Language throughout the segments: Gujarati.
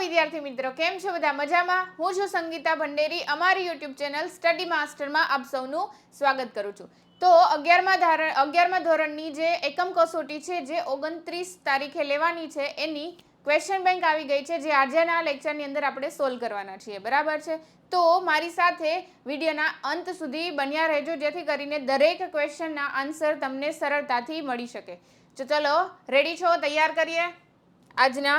વિદ્યાર્થી મિત્રો, કેમ છો બધા? મજામાં? હું છું સંગીતા ભંડેરી. અમારી યુટ્યુબ ચેનલ સ્ટડી માસ્ટરમાં આપ સૌનું સ્વાગત કરું છું. તો 11મા ધોરણની જે એકમ કસોટી છે જે 29 તારીખે લેવાની છે એની ક્વેશ્ચન બેંક આવી ગઈ છે, જે આજના લેક્ચરની અંદર આપણે સોલ્વ કરવાના છીએ. બરાબર છે? તો મારી સાથે વિડીયોના અંત સુધી બન્યા રહેજો, જેથી કરીને દરેક ક્વેશ્ચનના આન્સર તમને સરળતાથી મળી શકે. તો ચલો, રેડી છો? તૈયાર કરીએ આજના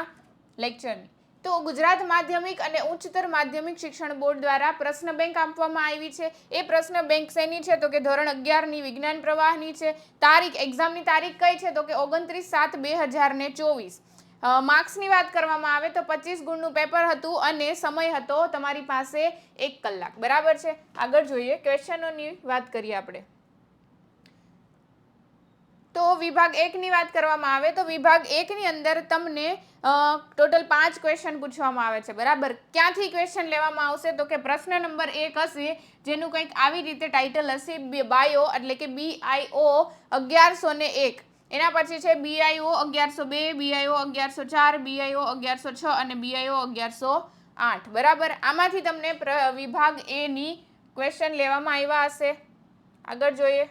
લેક્ચરની. તો ગુજરાત માધ્યમિક અને ઉચ્ચતર માધ્યમિક શિક્ષણ બોર્ડ દ્વારા પ્રશ્ન બેંક આપવામાં આવી છે. એ પ્રશ્ન બેંક શેની છે? તો કે ધોરણ 11ની વિજ્ઞાન પ્રવાહની છે. તારીખ, એક્ઝામની તારીખ કઈ છે? તો કે 29/7/2024. માર્ક્સની વાત કરવામાં આવે તો 25 ગુણનું પેપર હતું અને સમય હતો તમારી પાસે 1 કલાક. બરાબર છે? આગળ જોઈએ, ક્વેશ્ચનોની વાત કરીએ આપણે. તો વિભાગ 1 ની વાત કરવામાં આવે તો વિભાગ 1 ની અંદર તમને ટોટલ 5 ક્વેશ્ચન પૂછવામાં આવે છે. બરાબર? ક્યાંથી ક્વેશ્ચન લેવામાં આવશે? તો કે પ્રશ્ન નંબર 1 હશે, જેનું કંઈક આવી રીતે ટાઇટલ હશે, બાયો એટલે કે BIO 1101. એના પછી છે BIO 1102, BIO 1104, BIO 1106 અને BIO 1108. બરાબર? આમાંથી તમને વિભાગ A ની ક્વેશ્ચન લેવામાં આવ્યા હશે. આગળ જોઈએ.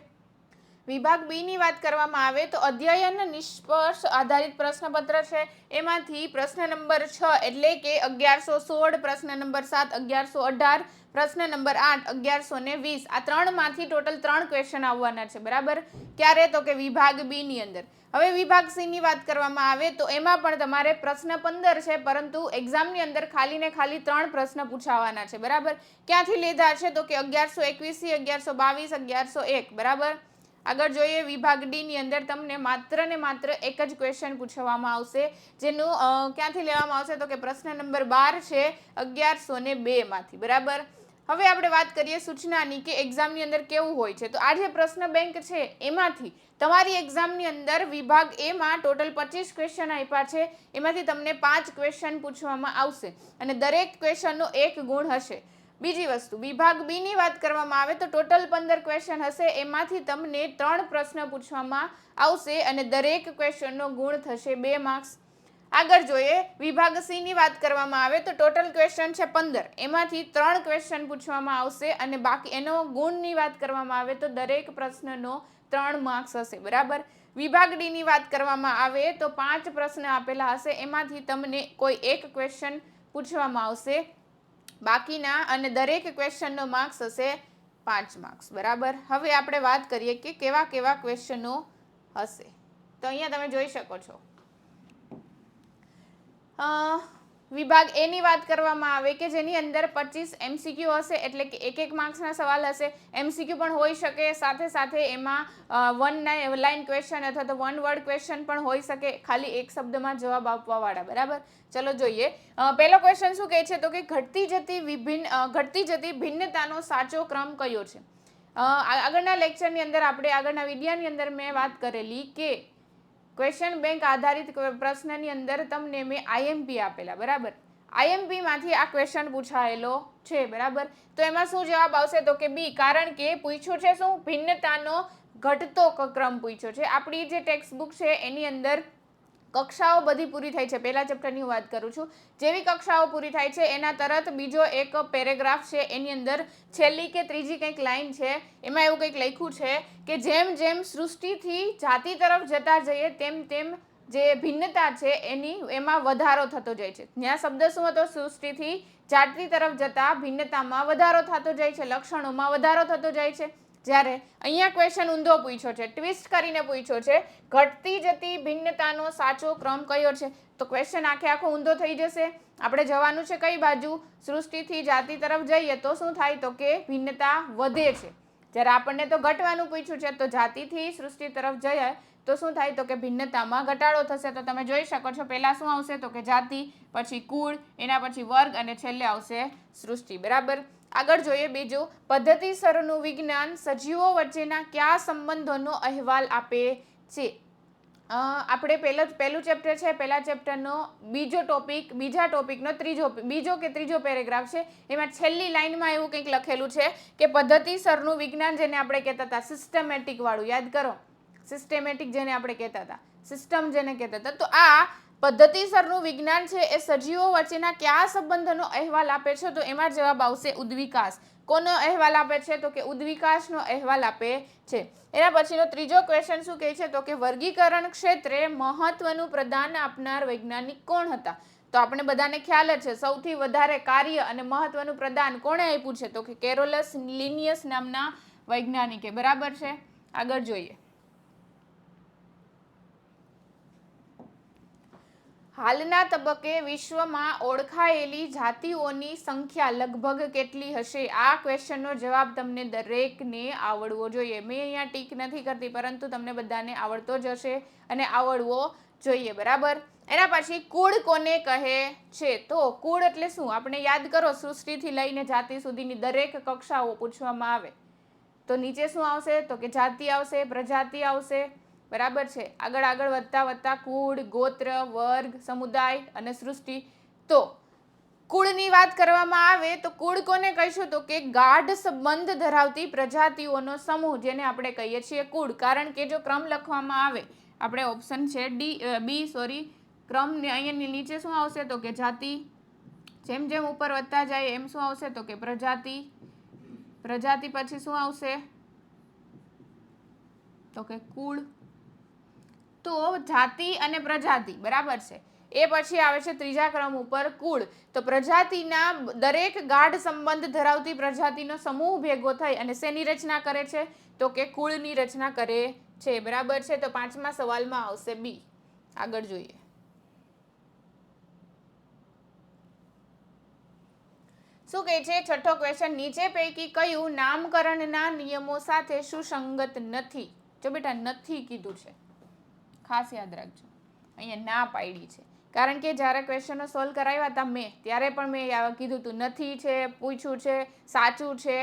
વિભાગ બી ની વાત કરવામાં આવે તો અધ્યયન નિષ્કર્ષ આધારિત પ્રશ્નપત્ર છે. એમાંથી પ્રશ્ન નંબર 6 એટલે કે 1116, પ્રશ્ન નંબર 7 1118, પ્રશ્ન નંબર 8 1120. આ ત્રણમાંથી ટોટલ 3 ક્વેશ્ચન આવવાના છે. બરાબર? ક્યારે? તો કે વિભાગ બી ની અંદર. હવે વિભાગ સી ની વાત કરવામાં આવે તો એમાં પણ તમારે પ્રશ્ન 15 છે, પરંતુ એક્ઝામની અંદર ખાલી ને ખાલી 3 પ્રશ્ન પૂછાવાના છે. બરાબર? ક્યાંથી લીધા છે? તો કે 1121, 1122, 1101. બરાબર? આગળ જોઈએ. વિભાગ ડી ની અંદર તમને માત્ર ને માત્ર એક જ ક્વેશ્ચન પૂછવામાં આવશે, જેનું ક્યાંથી લેવામાં આવશે? તો કે પ્રશ્ન નંબર 12 છે 1102 માંથી. બરાબર? હવે આપણે વાત કરીએ સૂચનાની કે એક્ઝામની અંદર કેવું હોય છે. તો આ જે પ્રશ્ન બેંક છે એમાંથી તમારી એક્ઝામની અંદર વિભાગ એ માં ટોટલ 25 ક્વેશ્ચન આપ્યા છે. એમાંથી તમને 5 ક્વેશ્ચન પૂછવામાં આવશે અને દરેક ક્વેશ્ચનનો 1 ગુણ હશે. બીજી વસ્તુ, વિભાગ બી ની વાત કરવામાં આવે તો ટોટલ 15 ક્વેશ્ચન હશે. એમાંથી તમને 3 પ્રશ્ન પૂછવામાં આવશે અને દરેક ક્વેશ્ચનનો ગુણ થશે 2 માર્ક્સ. આગળ જોઈએ. વિભાગ સી ની વાત કરવામાં આવે તો ટોટલ ક્વેશ્ચન છે 15. એમાંથી 3 ક્વેશ્ચન પૂછવામાં આવશે અને બાકી એનો ગુણની વાત કરવામાં આવે તો દરેક પ્રશ્નનો 3 માર્ક્સ હશે. બરાબર? વિભાગ ડી ની વાત કરવામાં આવે તો 5 પ્રશ્ન આપેલા હશે. એમાંથી તમને કોઈ એક ક્વેશ્ચન પૂછવામાં આવશે બાકીના, અને દરેક ક્વેશ્ચનનો માર્ક્સ હશે 5 માર્ક્સ. બરાબર? હવે આપણે વાત કરીએ કે કેવા કેવા ક્વેશ્ચનો હશે. તો અહીંયા તમે જોઈ શકો છો. વિભાગ એ ની વાત કરવામાં આવે કે જેની અંદર 25 MCQ હશે, એટલે કે 1 માર્ક્સના સવાલ હશે. MCQ પણ હોઈ શકે, સાથે સાથે એમાં 1 લાઇન ક્વેશ્ચન અથવા તો 1 વર્ડ ક્વેશ્ચન પણ હોઈ શકે, ખાલી એક શબ્દમાં જવાબ આપવા વાળા. બરાબર? ચલો જોઈએ. પહેલો ક્વેશ્ચન શું કહે છે? તો કે ઘટતી જતી ભિન્નતાનો સાચો ક્રમ કયો છે? આગળના લેક્ચરની અંદર આપણે આગળના વિડિયાની અંદર મેં વાત કરેલી કે ક્વેશ્ચન બેંક આધારિત પ્રશ્નની અંદર તમને મેં IMP આપેલા. બરાબર? IMP માંથી આ ક્વેશ્ચન પૂછાયેલો છે. બરાબર? તો એમાં શું જવાબ આવશે? તો કે બી, કારણ કે પૂછ્યું છે શું? ભિન્નતાનો ઘટતો ક્રમ પૂછ્યો છે. આપણી જે ટેક્સ્ટ બુક છે એની અંદર કક્ષાઓ બધી પૂરી થઈ છે. પહેલા ચેપ્ટરની વાત કરું છું. જેવી કક્ષાઓ પૂરી થાય છે એના તરત બીજો એક પેરેગ્રાફ છે, એની અંદર છેલ્લી કે ત્રીજી કંઈક લાઈન છે, એમાં એવું કંઈક લખ્યું છે કે જેમ જેમ સૃષ્ટિથી જાતિ તરફ જતા જઈએ તેમ તેમ જે ભિન્નતા છે એમાં વધારો થતો જાય છે. ત્યાં શબ્દ શું હતો? સૃષ્ટિથી જાતિ તરફ જતા ભિન્નતામાં વધારો થતો જાય છે, લક્ષણોમાં વધારો થતો જાય છે. જ્યારે અહીંયા ક્વેશ્ચન ઊંધો પૂછ્યો છે, ટ્વિસ્ટ કરીને પૂછ્યો છે, ઘટતી જતી ભિન્નતાનો સાચો ક્રમ કયો છે? તો ક્વેશ્ચન આખો ઊંધો થઈ જશે. આપણે જવાનું છે કઈ બાજુ? સૃષ્ટિથી જાતિ તરફ જઈએ તો શું થાય? તો કે ભિન્નતા વધે છે. જ્યારે આપણને તો ઘટવાનું પૂછ્યું છે, તો જાતિથી સૃષ્ટિ તરફ જઈએ તો શું થાય? તો કે ભિન્નતામાં ઘટાડો થશે. તો તમે જોઈ શકો છો, પહેલા શું આવશે? તો કે જાતિ, પછી કુળ, એના પછી વર્ગ અને છેલ્લે આવશે સૃષ્ટિ. બરાબર? આગળ જોઈએ બીજું. પદ્ધતિસરનું વિજ્ઞાન સજીવો વચ્ચેના કયા સંબંધોનો અહેવાલ આપે છે? આપણે પહેલું ચેપ્ટર છે, પહેલા ચેપ્ટરનો બીજો ટોપિક, બીજા ટોપિકનો બીજો કે ત્રીજો પેરેગ્રાફ છે. એમાં છેલ્લી લાઈનમાં એવું કંઈક લખેલું છે કે પદ્ધતિસરનું વિજ્ઞાન, જેને આપણે કહેતા હતા સિસ્ટમેટિક વાળું, યાદ કરો, સિસ્ટેમેટિક જેને આપણે કહેતા હતા, સિસ્ટમ જેને કહેતા હતા. તો આ પદ્ધતિસરનું વિજ્ઞાન છે એ સજીવો વચ્ચેના કયા સંબંધનો અહેવાલ આપે છે? તો એમાં જવાબ આવશે ઉદ્વિકાસ. કોનો અહેવાલ આપે છે? તો કે ઉદ્વિકાસનો અહેવાલ આપે છે. એના પછીનો ત્રીજો ક્વેશ્ચન શું કહે છે? તો કે વર્ગીકરણ ક્ષેત્રે મહત્વનું પ્રદાન આપનાર વૈજ્ઞાનિક કોણ હતા? તો આપણે બધાને ખ્યાલ જ છે, સૌથી વધારે કાર્ય અને મહત્વનું પ્રદાન કોણે આપ્યું છે? તો કે કેરોલસ લિનિયસ નામના વૈજ્ઞાનિકે. બરાબર છે, આગળ જોઈએ. હાલના તબક્કે વિશ્વમાં ઓળખાયેલી જાતિઓની સંખ્યા લગભગ કેટલી હશે? આ ક્વેશ્ચનનો જવાબ તમને દરેકને આવડવો જોઈએ. મેં અહીંયા ટીક નથી કરતી, પરંતુ તમને બધાને આવડતો જ હશે અને આવડવો જોઈએ. બરાબર. એના પછી કુળ કોને કહે છે? તો કુળ એટલે શું? આપણે યાદ કરો, સૃષ્ટિથી લઈને જાતિ સુધીની દરેક કક્ષાઓ પૂછવામાં આવે તો નીચે શું આવશે? તો કે જાતિ આવશે, પ્રજાતિ આવશે. બરાબર છે. આગળ આગળ વધતા કુળ, ગોત્ર, વર્ગ, સમુદાય અને સૃષ્ટિ. તો કુળની વાત કરવામાં આવે તો કુળ કોને કહીશું? તો કે ગાઢ સંબંધ ધરાવતી પ્રજાતિઓનો સમૂહ, જેને આપણે કહીએ છીએ કુળ. કારણ કે જો ક્રમ લખવામાં આવે, આપણે ઓપ્શન છે ક્રમ અહીંયા નીચે શું આવશે? તો કે જાતિ. જેમ જેમ ઉપર વધતા જાય એમ શું આવશે? તો કે પ્રજાતિ. પ્રજાતિ પછી શું આવશે? તો કે કુળ. તો જાતિ અને પ્રજાતિ. બરાબર છે. એ પછી આવે છે ત્રીજા ક્રમ ઉપર કુળ. તો પ્રજાતિના દરેક ગાઢ સંબંધ ધરાવતી પ્રજાતિનો સમૂહ ભેગો થઈ અને શેની રચના કરે છે? તો કે કુળની રચના કરે છે. બરાબર છે. તો પાંચમા સવાલમાં આવશે બી. આગળ જોઈએ. શું કહે છે? છઠ્ઠો ક્વેશ્ચન, નીચે પૈકી કયું નામકરણના નિયમો સાથે સુસંગત નથી? જો બેટા નથી કીધું છે, ખાસ યાદ રાખજો. અહીંયા ના પાડી છે, કારણ કે જ્યારે ક્વેશ્ચનો સોલ્વ કરાવ્યા હતા મેં, ત્યારે પણ મેં કીધું હતું નથી છે, પૂછ્યું છે, સાચું છે,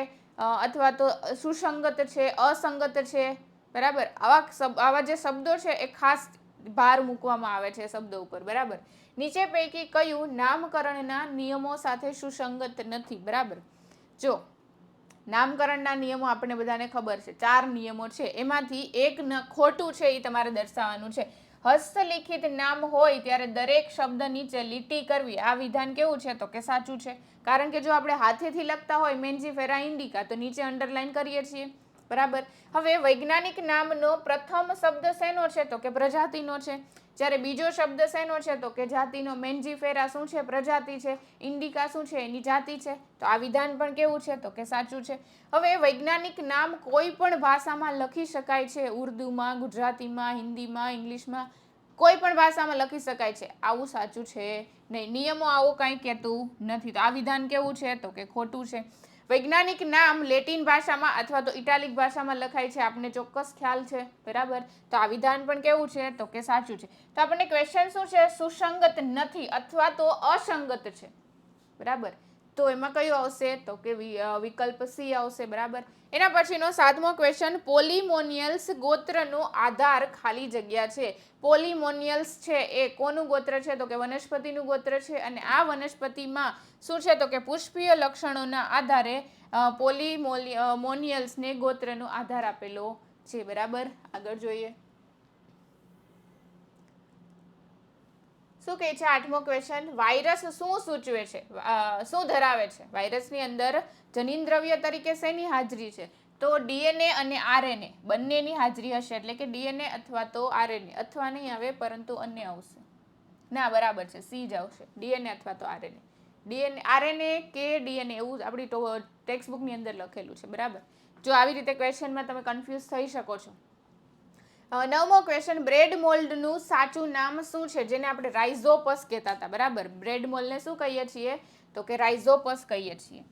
અથવા તો સુસંગત છે, અસંગત છે. બરાબર. આવા જે શબ્દો છે એ ખાસ ભાર મૂકવામાં આવે છે શબ્દો ઉપર. બરાબર. નીચે પૈકી કયું નામકરણના નિયમો સાથે સુસંગત નથી? બરાબર. જો નામકરણના નિયમો આપણે બધાને ખબર છે, 4 નિયમો છે. એમાંથી એક ખોટું છે, એ તમારે દર્શાવવાનું છે. હસ્તલિખિત નામ હોય ત્યારે દરેક શબ્દ નીચે લીટી કરવી. આ વિધાન કેવું છે? તો કે સાચું છે. કારણ કે જો આપણે હાથેથી લખતા હોય મેન્જીફેરા ઇન્ડિકા, તો નીચે અંડરલાઈન કરીએ છીએ. બરાબર. હવે વૈજ્ઞાનિક નામનો પ્રથમ શબ્દ શેનો છે? તો કે પ્રજાતિનો છે. જ્યારે બીજો શબ્દ શેનો છે? તો કે જાતિનો. મેન્જીફેરા શું છે? પ્રજાતિ છે. ઇન્ડિકા શું છે? એની જાતિ છે. તો આ વિધાન પણ કેવું છે? તો કે સાચું છે. હવે વૈજ્ઞાનિક નામ કોઈ પણ ભાષામાં લખી શકાય છે. ઉર્દુમાં, ગુજરાતીમાં, હિન્દીમાં, ઇંગ્લિશમાં, કોઈ પણ ભાષામાં લખી શકાય છે. આવું સાચું છે નહીં. નિયમો આવું કંઈ કહેતું નથી. તો આ વિધાન કેવું છે? તો કે ખોટું છે. વૈજ્ઞાનિક નામ લેટિન ભાષામાં અથવા તો ઇટાલિક ભાષામાં લખાય છે, આપને ચોક્કસ ખ્યાલ છે. બરાબર. તો આ વિધાન પણ કેવું છે? તો કે સાચું છે. તો આપણને ક્વેશ્ચન શું છે? સુસંગત નથી અથવા તો અસંગત છે. બરાબર. તો એમાં કયું આવશે? તો કે વિકલ્પ સી આવશે. બરાબર. એના પછીનો 7મો ક્વેશ્ચન, પોલિમોનિયલ્સ ગોત્રનો આધાર ખાલી જગ્યા છે. પોલિમોનિયલ્સ છે એ કોનું ગોત્ર છે? તો કે વનસ્પતિનું ગોત્ર છે. અને આ વનસ્પતિમાં શું છે? તો કે પુષ્પીય લક્ષણોના આધારે પોલિમોનિયલ્સને ગોત્રનો આધાર આપેલો છે. બરાબર. આગળ જોઈએ. શું કહે છે? 8મો ક્વેશ્ચન, વાયરસ શું સૂચવે છે? શું ધરાવે છે? વાયરસની અંદર જનીન દ્રવ્ય તરીકે શેની હાજરી છે? તો ડીએનએ અને આરએનએ બંનેની હાજરી હશે. એટલે કે ડીએનએ અથવા તો આરએનએ. અથવા નહીં આવે, પરંતુ અન્ય આવશે. ના, બરાબર છે, સી જ આવશે. ડીએનએ અથવા તો આરએનએ. ડીએનએ, આરએનએ કે ડીએનએ એવું આપણી ટેક્સ્ટ બુકની અંદર લખેલું છે. બરાબર. જો આવી રીતે ક્વેશ્ચનમાં તમે કન્ફ્યુઝ થઈ શકો છો. 9મો ક્વેશ્ચન, બ્રેડ મોલ્ડનું સાચું નામ શું છે? જેને આપણે રાઇઝોપસ કહેતા હતા. બરાબર. બ્રેડ મોલ્ડને શું કહીએ છીએ? તો કે રાઇઝોપસ કહીએ છીએ.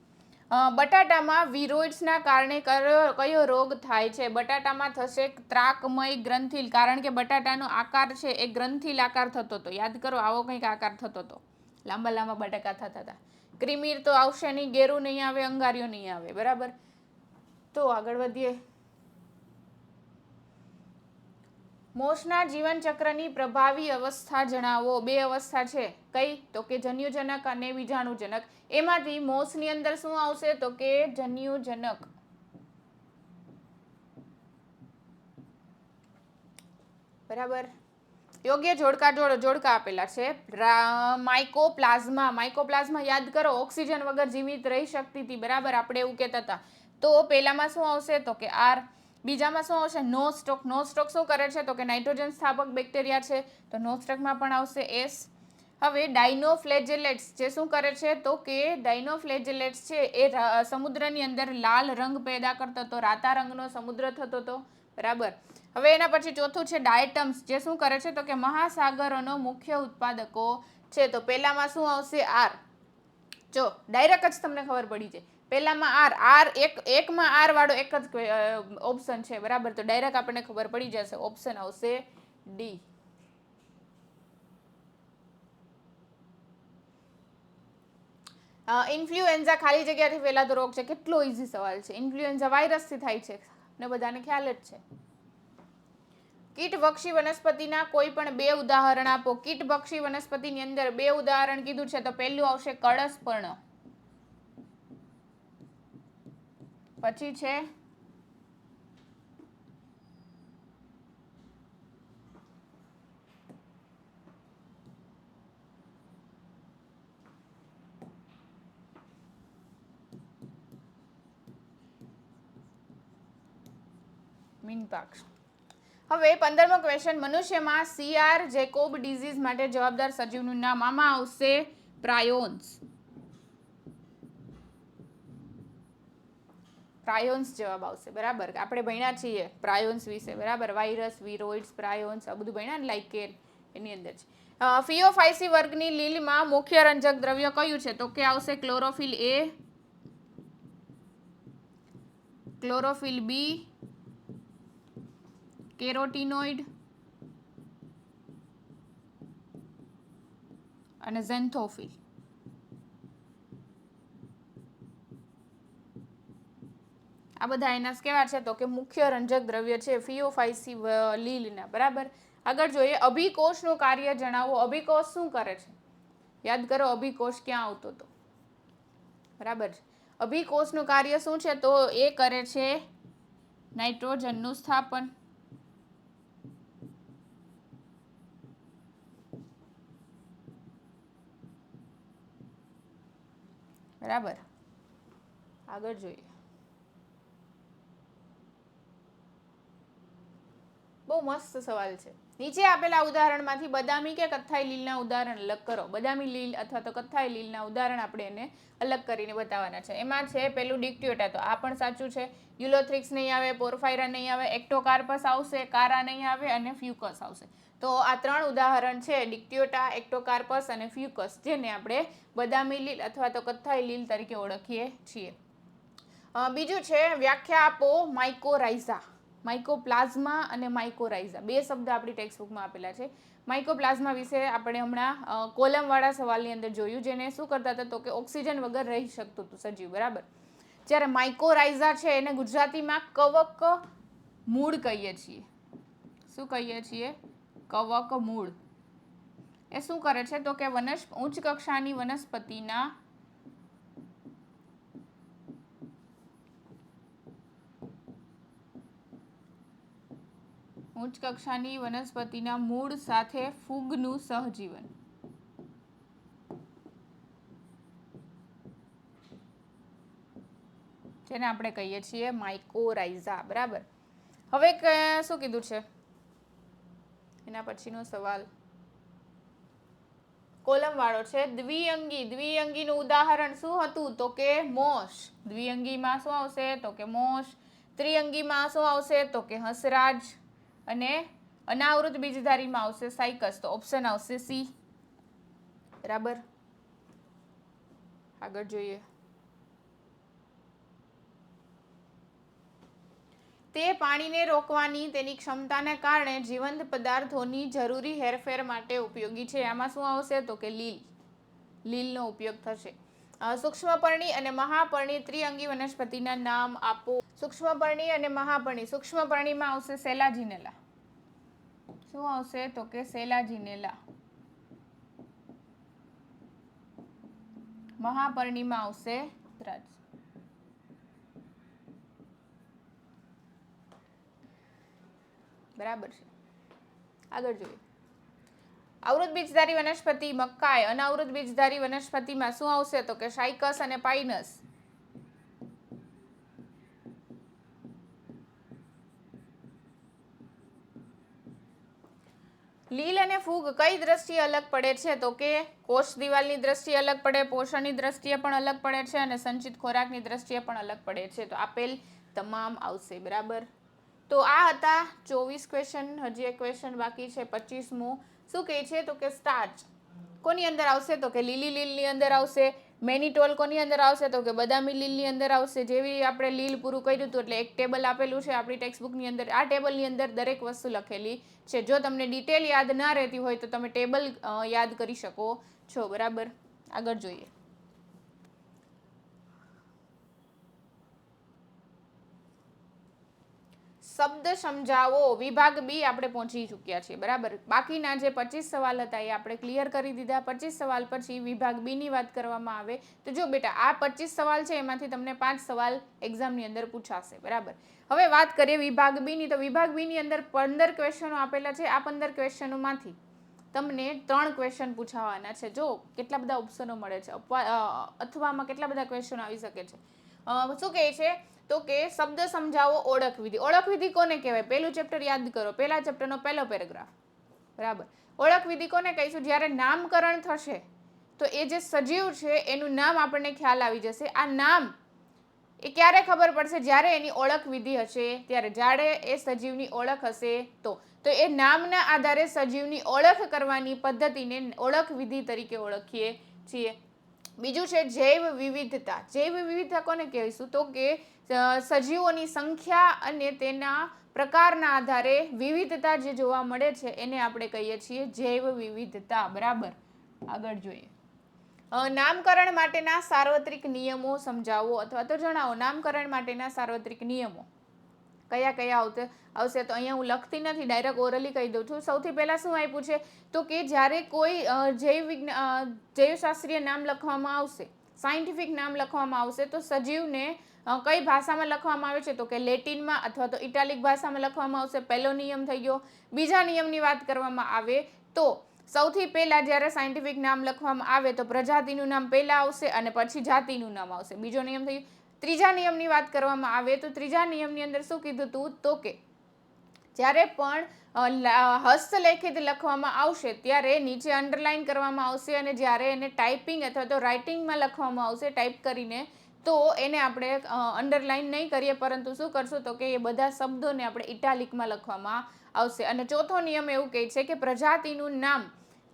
બટાટામાં વિરોઇડ્સના કારણે કયો રોગ થાય છે? બટાટામાં થશે ત્રાકમય ગ્રંથિલ. કારણ કે બટાટાનો આકાર છે એ ગ્રંથિલ આકાર થતો હતો. યાદ કરો, આવો કંઈક આકાર થતો હતો. લાંબા લાંબા બટાકા થતા હતા. ક્રિમીર તો આવશે નહીં, ગેરું નહીં આવે, અંગારિયો નહીં આવે. બરાબર. તો આગળ વધીએ. મોસના જીવનચક્રની પ્રભાવી અવસ્થા જણાવો. 2 અવસ્થા છે. કઈ? તો કે જન્યુજનક અને બીજાણુજનક. એમાંથી મોસની અંદર શું આવશે? તો કે જન્યુજનક. બરાબર. યોગ્ય જોડકા આપેલા છે. માઇકોપ્લાઝમા યાદ કરો, ઓક્સિજન વગર જીવિત રહી શકતી હતી, બરાબર, આપણે એવું કહેતા હતા. તો પહેલામાં શું આવશે તો કે આર. બીજામાં શું આવશે? નો સ્ટોક. નો સ્ટોક શું કરે છે તો કે નાઇટ્રોજન સ્થાપક બેક્ટેરિયા છે, તો નો સ્ટોકમાં પણ આવશે એસ. હવે ડાયનોફ્લેજેલેટ્સ જે શું કરે છે તો કે ડાયનોફ્લેજેલેટ્સ છે એ સમુદ્રની અંદર લાલ રંગ પેદા કરતો હતો, રાતા રંગનો સમુદ્ર થતો હતો, બરાબર. હવે એના પછી ચોથું છે ડાયટમ્સ જે શું કરે છે તો કે મહાસાગરોનો મુખ્ય ઉત્પાદકો છે. તો પહેલામાં શું આવશે? આર. જો ડાયરેક્ટ જ તમને ખબર પડી જાય. પહેલામાં આર એકમાં આર વાળો એક જ ઓપ્શન છે, બરાબર. તો ડાયરેક્ટ આપણને ખબર પડી જશે. ઓપ્શન આવશે ડી. ઇન્ફ્લુએન્ઝા ખાલી જગ્યાથી ફેલાતો રોગ છે. કેટલો ઈઝી સવાલ છે. ઇન્ફ્લુએન્ઝા વાયરસથી થાય છે ને બધાને ખ્યાલ જ છે. કીટભક્ષી વનસ્પતિના કોઈ પણ બે ઉદાહરણ આપો. કીટભક્ષી વનસ્પતિની અંદર બે ઉદાહરણ કીધું છે તો પહેલું આવશે કળશપર્ણ, પછી છે મીનપાક્ષ. હવે 15મો ક્વેશ્ચન, મનુષ્યમાં સીઆર જેકોબ ડિઝીઝ માટે જવાબદાર સજીવનું નામ. આમાં આવશે પ્રાયોન્સ. પ્રાયોન્સ જવાબ આવશે, બરાબર. આપણે ભણ્યા છીએ પ્રાયોન્સ વિશે, બરાબર. વાયરસ, વિરોઇડ્સ, પ્રાયોન્સ આ બધું ભણ્યા ને, લાઈક એની અંદર છે. ફિયોફાઇસી વર્ગની લીલમાં મુખ્ય રંજક દ્રવ્ય કયું છે તો કે આવશે ક્લોરોફિલ એ, ક્લોરોફિલ બી, કેરોટીનોઇડ અને ઝેન્થોફિલ. આ બધા એના કેવા છે તો કે મુખ્ય રંજક દ્રવ્ય છે ફિયોફાઇસી લીલના, બરાબર. આગળ જોઈએ, અભિકોષનું કાર્ય જણાવો. અભિકોષ શું કરે છે? યાદ કરો, અભિકોષ ક્યાં આવતો હતો, બરાબર. અભિકોષનું કાર્ય શું છે તો એ કરે છે નાઇટ્રોજનનું સ્થાપન, બરાબર. આગળ જોઈએ, બહુ મસ્ત સવાલ છે. નીચે આપેલા ઉદાહરણમાંથી બદામી કે કથ્થાઈ લીલના ઉદાહરણ અલગ કરો. બદામી લીલ અથવા તો કથ્થાઈ લીલના ઉદાહરણ આપણે એને અલગ કરીને બતાવવાના છે. એમાં છે પેલું ડિક્ટ્યોટા, તો આ પણ સાચું છે. યુલોથ્રિક્સ નહીં આવે, પોર્ફાયરા નહીં આવે, એક્ટોકાર્પસ આવશે, કારા નહીં આવે અને ફ્યુકસ આવશે. તો આ 3 ઉદાહરણ છે, ડિક્ટ્યોટા, એક્ટોકાર્પસ અને ફ્યુકસ, જેને આપણે બદામી લીલ અથવા તો કથ્થાઈ લીલ તરીકે ઓળખીએ છીએ. બીજું છે વ્યાખ્યા આપો માઇકોરાઇઝા. માઇકોપ્લાઝમા અને માઇકોરાઇઝા બે શબ્દ આપણી ટેક્સ્ટબુકમાં આપેલા છે. માઇકોપ્લાઝમા વિશે આપણે હમણાં કોલમવાળા સવાલની અંદર જોયું, જેને શું કરતા હતા તો કે ઓક્સિજન વગર રહી શકતું હતું સજીવ, બરાબર. જ્યારે માઇકોરાઇઝા છે એને ગુજરાતીમાં કવક મૂળ કહીએ છીએ. શું કહીએ છીએ? કવક મૂળ. એ શું કરે છે તો કે ઉચ્ચ કક્ષાની વનસ્પતિના ઉચ્ચ કક્ષાની વનસ્પતિના મૂળ સાથે ફૂગનું સહજીવન. જેને આપણે કહીએ છીએ માઇકોરાઇઝા, બરાબર. હવે શું કીધું છે એના પછીનો સવાલ કોલમ વાળો છે. દ્વિઅંગી. દ્વિઅંગીનું ઉદાહરણ શું હતું તો કે મોસ. દ્વિઅંગીમાં શું આવશે તો કે મોસ. ત્રિઅંગીમાં શું આવશે તો કે હંસરાજ અને અનાવૃત બીજધારીમાં આવશે સાયકસ. તો ઓપ્શન આવશે સી, બરાબર. આગળ જોઈએ, તે પાણીને રોકવાની તેની ક્ષમતાને કારણે જીવંત પદાર્થોની જરૂરી હેરફેર માટે ઉપયોગી છે. આમાં શું આવશે તો કે લીલ. લીલનો ઉપયોગ થશે. સૂક્ષ્મપર્ણી અને મહાપર્ણી ત્રિઅંગી વનસ્પતિના નામ આપો. સૂક્ષ્મપર્ણી અને મહાપર્ણી. સૂક્ષ્મપર્ણીમાં આવશે સેલાજીનેલા. શું આવશે તો કે સેલાજીનેલા. મહાપર્ણીમાં આવશે રાજ. બરાબર છે. આગળ જોઈએ, આવૃત બીજધારી વનસ્પતિ મકાઈ, અનાવૃત બીજધારી વનસ્પતિમાં શું આવશે તો કે સાયકસ અને પાઇનસ. લીલ અને ફૂગ કઈ દ્રષ્ટિએ અલગ પડે છે તો કે કોષ દિવાલની દ્રષ્ટિએ અલગ પડે, પોષણની દ્રષ્ટિએ પણ અલગ પડે છે અને સંચિત ખોરાકની દ્રષ્ટિએ પણ અલગ પડે છે. તો આપેલ તમામ આવશે. બરાબર. તો આ હતા 24 ક્વેશ્ચન. હજી એક ક્વેશ્ચન બાકી છે 25મો. શું કહે છે તો કે સ્ટાર્ચ કોની અંદર આવશે તો કે લીલી લીલની અંદર આવશે. મેનિટોલ કોની અંદર આવશે તો કે બદામી લીલની અંદર આવશે. જેવી આપણે લીલ પૂરું કર્યું હતું એટલે એક ટેબલ આપેલું છે આપણી ટેક્સ્ટબુકની અંદર. આ ટેબલની અંદર દરેક વસ્તુ લખેલી છે. જો તમને ડિટેલ યાદ ના રહેતી હોય તો તમે ટેબલ યાદ કરી શકો છો. બરાબર. આગળ જોઈએ. શબ્દ સમજાવો વિભાગ બી આપણે પહોંચી ચૂક્યા છીએ. બરાબર. બાકીના જે 25 સવાલ હતા એ આપણે ક્લિયર કરી દીધા. 25 સવાલ પછી વિભાગ બી ની વાત કરવામાં આવે તો જો બેટા આ 25 સવાલ છે એમાંથી તમને 5 સવાલ એક્ઝામની અંદર પૂછાશે. બરાબર. હવે વાત કરીએ વિભાગ બી ની. તો વિભાગ બી ની અંદર 15 ક્વેશ્ચનો આપેલા છે. આ 15 ક્વેશ્ચનોમાંથી તમને 3 ક્વેશ્ચન પૂછાવાના છે. જો કેટલા બધા ઓપ્શનો મળે છે. અથવામાં કેટલા બધા ક્વેશ્ચન આવી શકે છે. શું કહે છે તો કે શબ્દ સમજાવો ઓળખ વિધિ. ઓળખ વિધિ કોને કહેવાય? પહેલું ચેપ્ટર યાદ કરો. પહેલા ચેપ્ટરનો પહેલો પેરેગ્રાફ. બરાબર. ઓળખ વિધિ કોને કહીશું? જ્યારે નામકરણ થશે તો એ જે સજીવ છે એનું નામ આપણને ખ્યાલ આવી જશે. આ નામ એ ક્યારે ખબર પડશે? જ્યારે એની ઓળખ વિધિ હશે ત્યારે. જ્યારે એ સજીવની ઓળખ હશે તો એ નામના આધારે સજીવની ઓળખ કરવાની પદ્ધતિને ઓળખ વિધિ તરીકે ઓળખીએ છીએ. બીજું છે જૈવ વિવિધતા. જૈવ વિવિધતા કોને કહીશું તો કે સજીવોની સંખ્યા અને તેના પ્રકારના આધારે વિવિધતા જે જોવા મળે છે એને આપણે કહીએ છીએ જૈવ વિવિધતા. બરાબર. આગળ જોઈએ. નામકરણ માટેના સાર્વત્રિક નિયમો સમજાવો અથવા તો જણાવો. નામકરણ માટેના સાર્વત્રિક નિયમો કયા કયા આવશે તો અહીંયા હું લખતી નથી, ડાયરેક્ટ ઓરલી કહી દઉં છું. સૌથી પહેલા શું આપ્યું છે તો કે જ્યારે કોઈ જૈવશાસ્ત્રીય નામ લખવામાં આવશે, સાયન્ટિફિક નામ લખવામાં આવશે તો સજીવને કઈ ભાષામાં લખવામાં આવે છે તો કે લેટિનમાં અથવા તો ઇટાલિક ભાષામાં લખવામાં આવશે. પહેલો નિયમ થઈ ગયો. બીજા નિયમની વાત કરવામાં આવે તો સૌથી પહેલા જ્યારે સાયન્ટિફિક નામ લખવામાં આવે તો પ્રજાતિનું નામ પહેલા આવશે અને પછી જાતિનું નામ આવશે. બીજો નિયમ થઈ ગયો. ત્રીજા નિયમની વાત કરવામાં આવે તો ત્રીજા નિયમની અંદર શું કીધું હતું તો કે જ્યારે પણ હસ્તલેખિત લખવામાં આવશે ત્યારે નીચે અંડરલાઈન કરવામાં આવશે અને જ્યારે એને ટાઈપિંગ અથવા તો રાઇટિંગમાં લખવામાં આવશે ટાઈપ કરીને તો એને આપણે અંડરલાઈન નહીં કરીએ પરંતુ શું કરશું તો કે એ બધા શબ્દોને આપણે ઇટાલિકમાં લખવામાં આવશે. અને ચોથો નિયમ એવું કહે છે કે પ્રજાતિનું નામ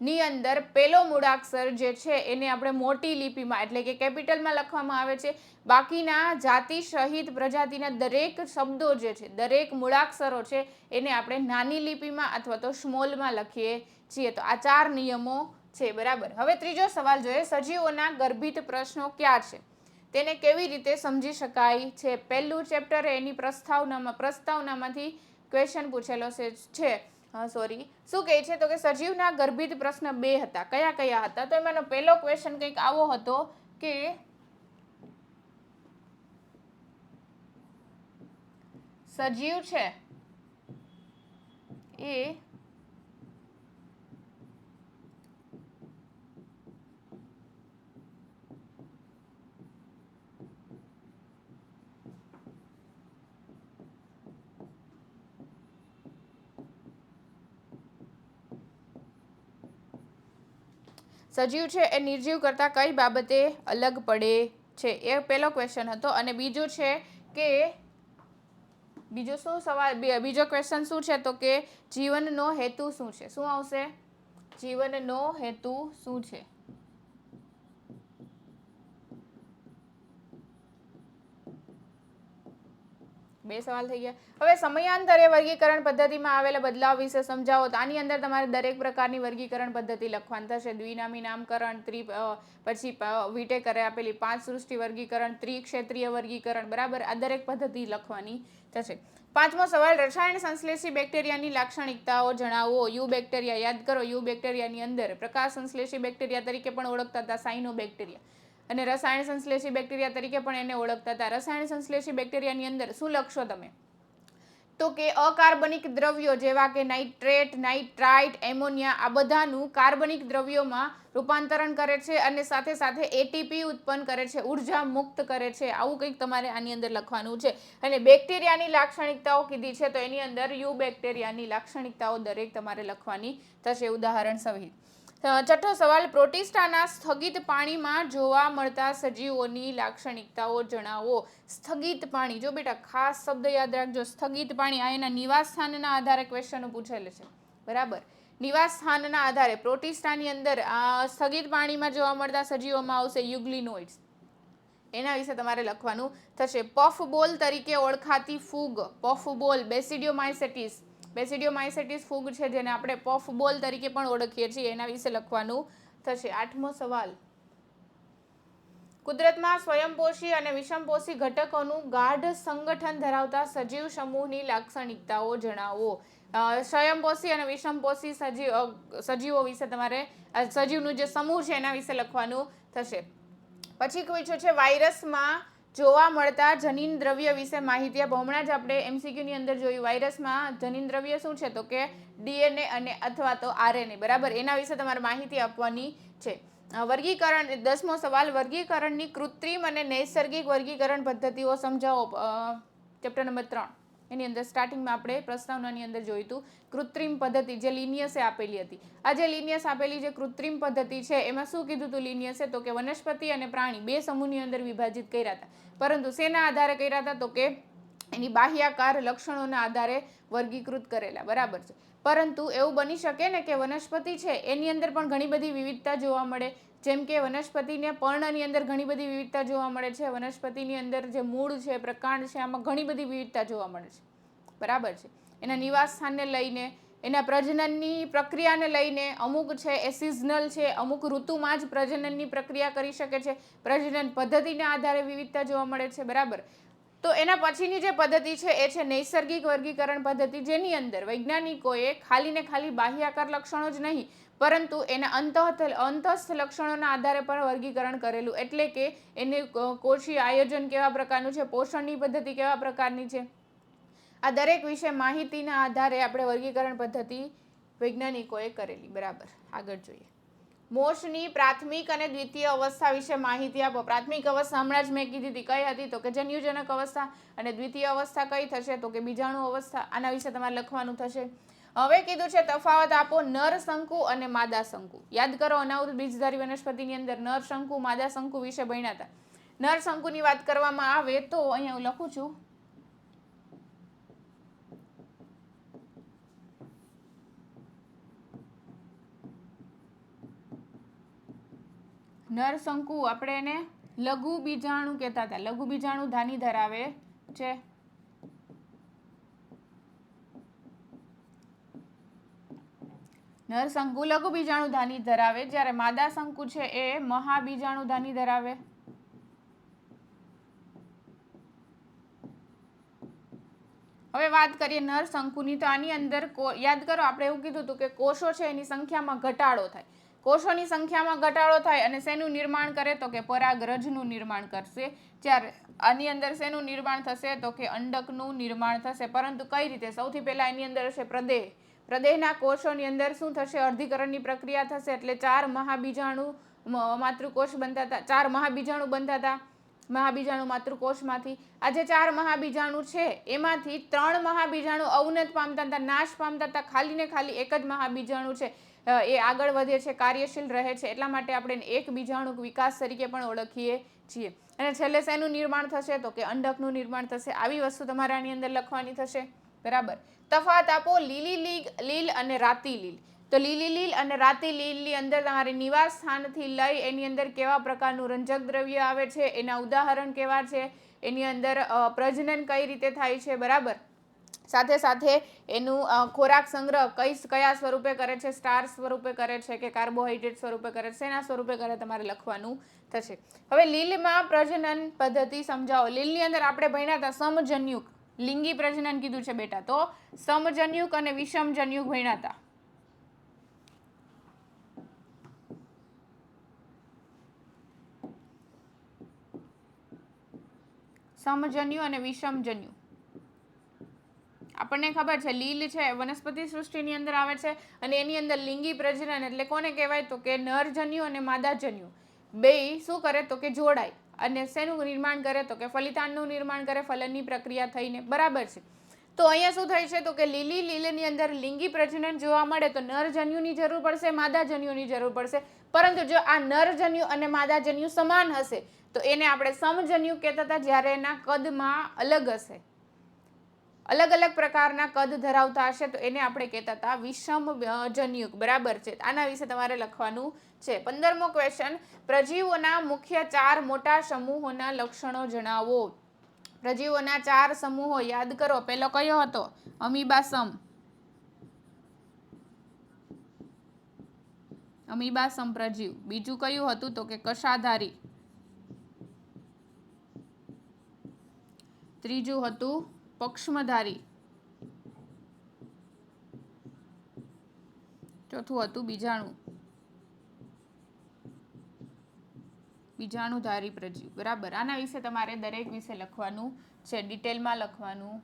ની અંદર પહેલો મૂળાક્ષર જે છે એને આપણે મોટી લિપિમાં એટલે કે કેપિટલમાં લખવામાં આવે છે. બાકીના જાતિ સહિત પ્રજાતિના દરેક શબ્દો જે છે, દરેક મૂળાક્ષરો છે એને આપણે નાની લિપિમાં અથવા તો સ્મોલમાં લખીએ છીએ. તો આ 4 નિયમો છે. બરાબર. હવે ત્રીજો સવાલ જોઈએ. સજીવોના ગર્ભિત પ્રશ્નો ક્યાં છે તેને કેવી રીતે સમજી શકાય છે? પહેલું ચેપ્ટર એની પ્રસ્તાવનામાંથી ક્વેશ્ચન પૂછેલો છે. શું કહે છે તો કે સજીવના ગર્ભિત પ્રશ્ન 2 હતા. કયા કયા હતા? તો એમાંનો પહેલો ક્વેશ્ચન કંઈક આવો હતો કે સજીવ છે એ સજીવ છે એ નિર્જીવ કરતા કઈ બાબતે અલગ પડે છે? એ પહેલો ક્વેશ્ચન હતો. અને બીજું છે કે બીજો ક્વેશ્ચન શું છે તો કે જીવનનો હેતુ શું છે? શું આવશે? જીવનનો હેતુ શું છે? 2 સવાલ થઈ ગયા. હવે સમયાંતરે વર્ગીકરણ પદ્ધતિમાં આવેલા બદલાવ વિશે સમજાવો. તો આની અંદર તમારે દરેક પ્રકારની વર્ગીકરણ પદ્ધતિ લખવાની થશે. દ્વિનામી નામકરણ, પછી વિટેકરે આપેલી 5 સૃષ્ટિ વર્ગીકરણ, ત્રિક્ષેત્રીય વર્ગીકરણ. બરાબર. આ દરેક પદ્ધતિ લખવાની થશે. 5મો સવાલ રસાયણ સંશ્લેષી બેક્ટેરિયાની લાક્ષણિકતાઓ જણાવો. યુ બેક્ટેરિયા યાદ કરો. યુ બેક્ટેરિયાની અંદર પ્રકાશ સંશ્લેષી બેક્ટેરિયા તરીકે પણ ઓળખતા હતા સાયનોબેક્ટેરિયા અને રસાયણ સંશ્લેષી બેક્ટેરિયા તરીકે પણ એને ઓળખતા હતા. રસાયણ સંશ્લેષી બેક્ટેરિયાની અંદર શું લખશો તમે તો કે અકાર્બનિક દ્રવ્યો જેવા કે નાઇટ્રેટ, નાઇટ્રાઇટ, એમોનિયા આ બધાનું કાર્બનિક દ્રવ્યોમાં રૂપાંતરણ કરે છે અને સાથે સાથે એટીપી ઉત્પન્ન કરે છે, ઉર્જા મુક્ત કરે છે. આવું કંઈક તમારે આની અંદર લખવાનું છે. અને બેક્ટેરિયાની લાક્ષણિકતાઓ કીધી છે તો એની અંદર યુ બેક્ટેરિયાની લાક્ષણિકતાઓ દરેક તમારે લખવાની થશે ઉદાહરણ સહિત. છઠ્ઠો સવાલ, પ્રોટિસ્ટાના સ્થગિત પાણીમાં જોવા મળતા સજીવોની લાક્ષણિકતાઓ જણાવો. સ્થગિત પાણી, જો બેટા ખાસ શબ્દ યાદ રાખજો, સ્થગિત પાણી. આ એના નિવાસ સ્થાનના આધારે ક્વેશ્ચન પૂછેલ છે, બરાબર. નિવાસ સ્થાનના આધારે પ્રોટિસ્ટાની અંદર સ્થગિત પાણીમાં જોવા મળતા સજીવોમાં આવશે યુગ્લિનોઇડ્સ. એના વિશે તમારે લખવાનું થશે. પફબોલ તરીકે ઓળખાતી ફૂગ, પફબોલ, બેસિડિયોમાઇસેટિસ. બેસિડિયોમાઇસેટિસ ફૂગ છે જેને આપણે પફબોલ તરીકે પણ ઓળખીએ છીએ, એના વિશે લખવાનું થશે. આઠમો સવાલ, કુદરતમાં સ્વયંપોષી અને વિષમપોષી ઘટકોનું ગાઢ સંગઠન ધરાવતા સજીવ સમૂહની લાક્ષણિકતાઓ જણાવો. સ્વયંપોષી અને વિષમપોષી સજીવો વિશે તમારે સજીવનું જે સમૂહ છે એના વિશે લખવાનું થશે. પછી પૂછ્યું છે વાયરસમાં જોવા મળતા જનીન દ્રવ્ય વિશે માહિતી આપો. હમણાં જ આપણે એમસીક્યુ ની અંદર જોયું, વાયરસમાં જનીન દ્રવ્ય શું છે તો કે ડીએનએ અને અથવા તો આરએનએ, બરાબર. એના વિશે તમારે માહિતી આપવાની છે. વર્ગીકરણ, 10મો સવાલ, વર્ગીકરણની કૃત્રિમ અને નૈસર્ગિક વર્ગીકરણ પદ્ધતિઓ સમજાવો. ચેપ્ટર નંબર 3 એની અંદર સ્ટાર્ટિંગમાં આપણે પ્રસ્તાવનાની અંદર જોયું હતું કૃત્રિમ પદ્ધતિ જે લિનિયસે આપેલી હતી. આ જે લિનિયસ આપેલી જે કૃત્રિમ પદ્ધતિ છે એમાં શું કીધું હતું લિનિયસે, તો કે વનસ્પતિ અને પ્રાણી બે સમૂહની અંદર વિભાજિત કર્યા હતા. પરંતુ શેના આધારે કર્યા હતા તો કે એની બાહ્યાકાર લક્ષણોના આધારે વર્ગીકૃત કરેલા, બરાબર છે. પરંતુ એવું બની શકે ને કે વનસ્પતિ છે એની અંદર પણ ઘણી બધી વિવિધતા જોવા મળે. જેમ કે વનસ્પતિને પર્ણની અંદર ઘણી બધી વિવિધતા જોવા મળે છે. વનસ્પતિની અંદર જે મૂળ છે, પ્રકાંડ છે, આમાં ઘણી બધી વિવિધતા જોવા મળે છે, બરાબર છે. એના નિવાસ સ્થાનને લઈને, એના પ્રજનનની પ્રક્રિયાને લઈને, અમુક છે એ સિઝનલ છે, અમુક ઋતુમાં જ પ્રજનનની પ્રક્રિયા કરી શકે છે. પ્રજનન પદ્ધતિના આધારે વિવિધતા જોવા મળે છે, બરાબર. તો એના પછીની જે પદ્ધતિ છે એ છે નૈસર્ગિક વર્ગીકરણ પદ્ધતિ, જેની અંદર વૈજ્ઞાનિકોએ ખાલી ને ખાલી બાહ્યાકાર લક્ષણો જ નહીં પરંતુ એના અંતસ્થ લક્ષણોના આધારે પણ વર્ગીકરણ કરેલું. એટલે કે એને કોષીય આયોજન કેવા પ્રકારનું છે, પોષણની પદ્ધતિ કેવા પ્રકારની છે, આ દરેક વિશે માહિતીના આધારે આપણે વર્ગીકરણ પદ્ધતિ વૈજ્ઞાનિકોએ કરેલી, બરાબર. આગળ જોઈએ. મોષની પ્રાથમિક અને દ્વિતીય અવસ્થા વિશે માહિતી આપો. પ્રાથમિક અવસ્થા હમણાં જ મેં કીધી હતી, કઈ હતી તો કે જન્યુજનક અવસ્થા, અને દ્વિતીય અવસ્થા કઈ થશે તો કે બીજાણુ અવસ્થા. આના વિશે તમારે લખવાનું થશે. હવે કીધું છે તફાવત આપો નર શંકુ અને માદા શંકુ. યાદ કરો, અનાવૃત બીજધારી વનસ્પતિની અંદર નર શંકુ, માદા શંકુ વિશે ભણ્યા હતા. નર શંકુની વાત કરવામાં આવે તો અહીંયા હું લખું છું, નર શંકુ આપણે એને લઘુ બીજાણુ કહેતા હતા. લઘુ બીજાણુ ધાની ધરાવે છે. નર શંકુ લઘુ બીજાણુ ધાની ધરાવે, જ્યારે માદા શંકુ છે એ મહાબીજાણુ ધાની ધરાવે. હવે વાત કરીએ નર શંકુની, તો આની અંદર યાદ કરો આપણે એવું કીધું હતું કે કોષો છે એની સંખ્યામાં ઘટાડો થાય. કોષોની સંખ્યામાં ઘટાડો થાય અને શેનું નિર્માણ કરે તો કે પરાગરજનું નિર્માણ કરશે. જ્યારે આની અંદર શેનું નિર્માણ થશે તો કે અંડકનું નિર્માણ થશે. પરંતુ કઈ રીતે? સૌથી પહેલા એની અંદર હશે પ્રદેહ. પ્રદેહના કોષોની અંદર શું થશે? અર્ધીકરણની પ્રક્રિયા થશે. એટલે 4 મહાબીજાણુ માતૃકોષ બનતા હતા, 4 મહાબીજાણુ બનતા હતા મહાબીજાણુ માતૃકોષમાંથી. આ જે 4 મહાબીજાણુ છે એમાંથી 3 મહાબીજાણુ અવનત પામતા હતા, નાશ પામતા હતા. ખાલી ને ખાલી એક જ મહાબીજાણુ છે એ આગળ વધે છે, કાર્યશીલ રહે છે. એટલા માટે આપણે એક બીજાણુ વિકાસ તરીકે પણ ઓળખીએ છીએ. અને છેલ્લે શેનું નિર્માણ થશે તો કે અંડકનું નિર્માણ થશે. આવી વસ્તુ તમારે આની અંદર લખવાની થશે, બરાબર. તફાવત આપો લીલી લીલ અને રાતી લીલ. તો લીલી લીલ અને રાતી લીલની અંદર તમારે નિવાસ સ્થાનથી લઈ એની અંદર કેવા પ્રકારનું રંજક દ્રવ્ય આવે છે, એના ઉદાહરણ કેવા છે, એની અંદર પ્રજનન કઈ રીતે થાય છે, બરાબર. સાથે સાથે એનું ખોરાક સંગ્રહ કયા સ્વરૂપે કરે છે, સ્ટાર સ્વરૂપે કરે છે કે કાર્બોહાઈડ્રેટ સ્વરૂપે કરે છે, એના સ્વરૂપે કરે તમારે લખવાનું થશે. હવે લીલમાં પ્રજનન પદ્ધતિ સમજાવો. લીલની અંદર આપણે ભણ્યા હતા સમજન્યુક, લિંગી પ્રજનન કીધું છે બેટા, તો સમજન્યુક અને વિષમજન્યુક ભણ્યા હતા. સમજન્યુ અને વિષમજન્યુ આપણને ખબર છે લીલ છે વનસ્પતિ સૃષ્ટિની અંદર આવે છે અને એની અંદર લિંગી પ્રજનન એટલે કોને કહેવાય તો કે નરજન્યુ અને માદાજન્યુ બે શું કરે તો કે જોડાય અને શેનું નિર્માણ કરે તો કે ફલિતાંડનું નિર્માણ કરે ફલનની પ્રક્રિયા થઈને, બરાબર છે. તો અહીંયા શું થાય છે તો કે લીલની અંદર લિંગી પ્રજનન જોવા મળે તો નરજન્યુની જરૂર પડશે, માદાજન્યુની જરૂર પડશે, પરંતુ જો આ નરજન્યુ અને માદાજન્યુ સમાન હશે તો એને આપણે સમજન્યુ કહેતા હતા, જ્યારે એના કદમાં અલગ હશે, અલગ અલગ પ્રકારના કદ ધરાવતા હશે તો એને આપણે કહેતા હતા વિષમ જન્યુક, બરાબર છે. આના વિશે તમારે લખવાનું છે. 15મો ક્વેશ્ચન, પ્રજીવોના મુખ્ય 4 મોટા સમૂહોના લક્ષણો જણાવો. પ્રજીવોના 4 સમૂહો યાદ કરો. પહેલો કયો હતો? અમીબાસમ, અમીબાસમ પ્રજીવ. બીજું કયું હતું તો કે કશાધારી. ત્રીજું હતું પક્ષમધારી. ચોથું હતું બીજાણુધારી પ્રજીવ, બરાબર. આના વિશે તમારે દરેક વિશે લખવાનું છે, ડિટેલમાં લખવાનું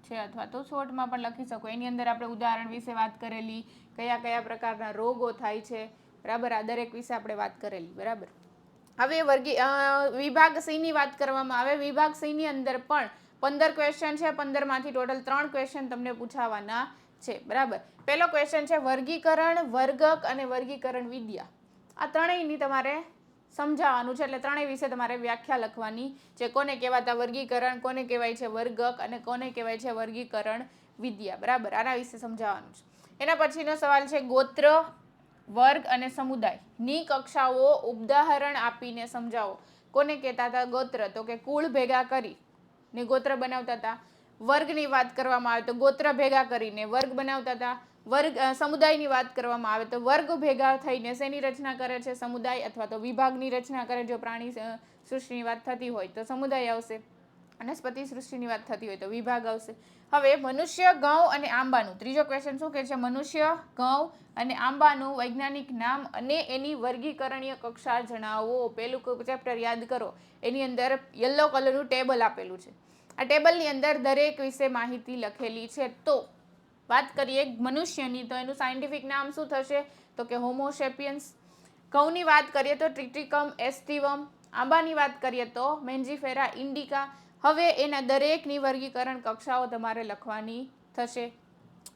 છે અથવા તો શોર્ટમાં પણ લખી શકો. એની અંદર આપણે ઉદાહરણ વિશે વાત કરેલી, કયા કયા પ્રકારના રોગો થાય છે, બરાબર. આ દરેક વિશે આપણે વાત કરેલી, બરાબર. હવે વિભાગ સી ની વાત કરવામાં આવે. વિભાગ સી ની અંદર પણ 15 ક્વેશ્ચન છે. 15માંથી ટોટલ 3 ક્વેશ્ચન તમને પૂછાવાના છે, બરાબર. પહેલો ક્વેશ્ચન છે વર્ગીકરણ, વર્ગક અને વર્ગીકરણ વિદ્યા. આ ત્રણેયની તમારે સમજાવવાનું છે, એટલે ત્રણેય વિશે તમારે વ્યાખ્યા લખવાની છે. કોને કહેવાતા વર્ગીકરણ, કોને કહેવાય છે વર્ગક અને કોને કહેવાય છે વર્ગીકરણ વિદ્યા, બરાબર. આના વિશે સમજાવવાનું છે. એના પછીનો સવાલ છે ગોત્ર, વર્ગ અને સમુદાય ની કક્ષાઓ ઉદાહરણ આપીને સમજાવો. કોને કહેતા હતા ગોત્ર? તો કે કુળ ભેગા કરી ને ગોત્ર બનાવતા હતા. વર્ગની વાત કરવામાં આવે તો ગોત્ર ભેગા કરીને વર્ગ બનાવતા હતા. સમુદાયની વાત કરવામાં આવે તો વર્ગ ભેગા થઈને શેની રચના કરે છે? સમુદાય અથવા તો વિભાગની રચના કરે. જો પ્રાણી સૃષ્ટિની વાત થતી હોય તો સમુદાય આવશે, વનસ્પતિ સૃષ્ટિની વાત થતી હોય તો વિભાગ આવશે. હવે મનુષ્ય, ઘઉં અને આંબાનું ત્રીજો ક્વેશ્ચન શું કહે છે? મનુષ્ય, ઘઉં અને આંબાનું વૈજ્ઞાનિક નામ અને એની વર્ગીકરણીય કક્ષા જણાવો. પેલું ચેપ્ટર યાદ કરો, એની અંદર યલો કલરનું ટેબલ આપેલું છે. આ ટેબલની અંદર દરેક વિશે માહિતી લખેલી છે. તો વાત કરીએ મનુષ્યની તો એનું સાયન્ટિફિક નામ શું થશે તો કે હોમો સેપિયન્સ. ઘઉંની વાત કરીએ તો ટ્રિટિકમ એસ્ટિવમ. આંબાની વાત કરીએ તો મેન્જીફેરા ઇન્ડિકા. હવે એના દરેકની વર્ગીકરણ કક્ષાઓ તમારે લખવાની થશે.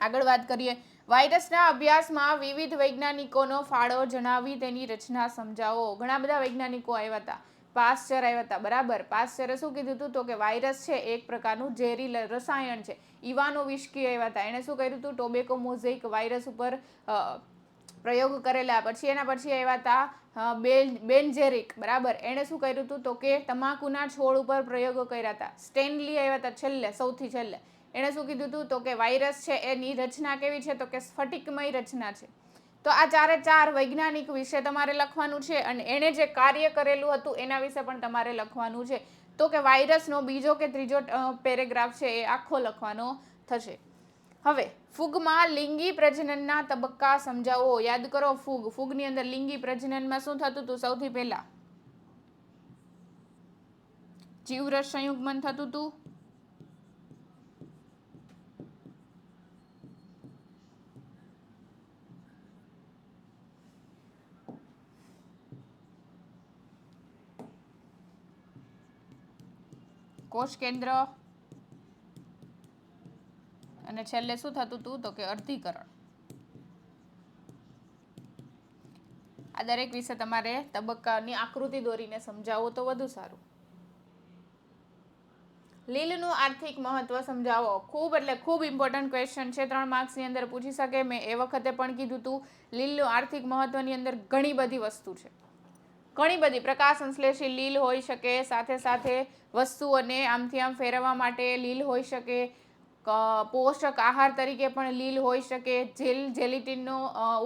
આગળ વાત કરીએ વાયરસના અભ્યાસમાં વિવિધ વૈજ્ઞાનિકોનો ફાળો જણાવી તેની રચના સમજાવો. ઘણા બધા વૈજ્ઞાનિકો આવ્યા હતા. પાસ્ચર આવ્યા હતા, બરાબર. પાસ્ચરે શું કીધું હતું તો કે વાયરસ છે એક પ્રકારનું ઝેરી રસાયણ છે. ઇવાનોવિસ્કી આવ્યા હતા. એણે શું કર્યું હતું? ટોબેકો મોઝેઇક વાયરસ ઉપર પ્રયોગ કરેલા. પછી એના પછી આવ્યા હતા બેન્જેરિક, બરાબર. એણે શું કર્યું હતું તો કે તમાકુના છોડ ઉપર પ્રયોગો કર્યા હતા. સ્ટેનલી આવ્યા હતા છેલ્લે, સૌથી છેલ્લે. એણે શું કીધું હતું તો કે વાયરસ છે એની રચના કેવી છે તો કે સ્ફટિકમય રચના છે. તો આ 4 વૈજ્ઞાનિક વિશે તમારે લખવાનું છે અને એણે જે કાર્ય કરેલું હતું એના વિશે પણ તમારે લખવાનું છે. તો કે વાયરસનો બીજો કે ત્રીજો પેરેગ્રાફ છે એ આખો લખવાનો થશે. હવે ફૂગમાં લિંગી પ્રજનનના તબક્કા સમજાવો. યાદ કરો ફૂગની અંદર લિંગી પ્રજનનમાં શું થતું હતું? સૌથી પહેલા જીવરસ સંયુગ્મન થતું હતું. કોષ કેન્દ્ર અને છેલ્લે શું થતું હતું તો કે અર્ધીકરણ. આ દરેક વિશે તમારે તબક્કાની આકૃતિ દોરીને સમજાવો તો વધુ સારું. લીલનું આર્થિક મહત્વ સમજાવો. ખૂબ એટલે ખૂબ ઇમ્પોર્ટન્ટ ક્વેશ્ચન છે. 3 માર્ક્સની અંદર પૂછી શકે. મેં એ વખતે પણ કીધું હતું લીલનું આર્થિક મહત્વની અંદર ઘણી બધી વસ્તુ છે. ઘણી બધી પ્રકાશ સંશ્લેષી લીલ હોઈ શકે, સાથે સાથે વસ્તુઓને આમથી આમ ફેરવવા માટે લીલ હોઈ શકે, પોષક આહાર તરીકે પણ લીલ હોઈ શકે, જેલિટિનનો